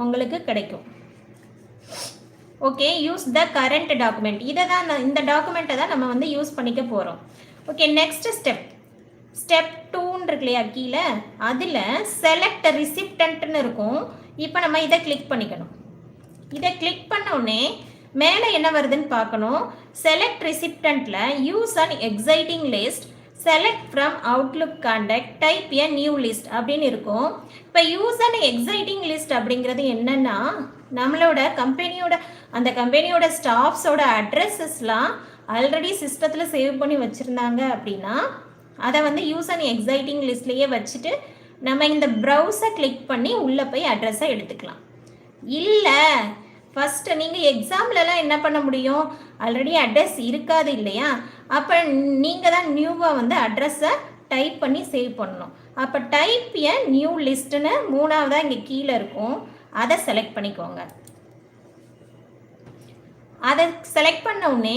உங்களுக்கு கிடைக்கும். Okay, use the current document. இதை தான் இந்த டாக்குமெண்ட்டை தான் நம்ம வந்து யூஸ் பண்ணிக்க போகிறோம். ஓகே, நெக்ஸ்ட் ஸ்டெப் 2 இருக்கு இல்லையா கீழே, அதில் செலக்ட் ரிசிப்டன்ட்னு இருக்கும். இப்போ நம்ம இதை கிளிக் பண்ணிக்கணும். இதை கிளிக் பண்ணோடனே மேலே என்ன வருதுன்னு பார்க்கணும். செலக்ட் ரிசிப்டன்ட்டில் use an existing list, select from Outlook contact, type a new list அப்படின்னு இருக்கும். இப்போ யூஸ் அண்ட் எக்ஸைட்டிங் லிஸ்ட் அப்படிங்கிறது என்னென்னா, நம்மளோட அந்த கம்பெனியோட ஸ்டாஃப்ஸோட அட்ரஸஸ்லாம் ஆல்ரெடி சிஸ்டத்தில் சேவ் பண்ணி வச்சுருந்தாங்க அப்படின்னா அதை வந்து யூஸ் அண்ட் எக்ஸைட்டிங் லிஸ்ட்லேயே வச்சுட்டு நம்ம இந்த ப்ரௌஸை கிளிக் பண்ணி உள்ளே போய் அட்ரஸை எடுத்துக்கலாம். இல்லை, ஃபஸ்ட்டு நீங்கள் எக்ஸாம்லலாம் என்ன பண்ண முடியும், ஆல்ரெடி அட்ரஸ் இருக்காது இல்லையா, அப்போ நீங்கள் தான் நியூவாக வந்து அட்ரஸை டைப் பண்ணி சேவ் பண்ணணும். அப்போ டைப் எ நியூ லிஸ்ட்டுன்னு 3ஆவதாக இங்கே கீழே இருக்கும். அதை செலக்ட் பண்ணிக்கோங்க. அதை செலக்ட் பண்ண உடனே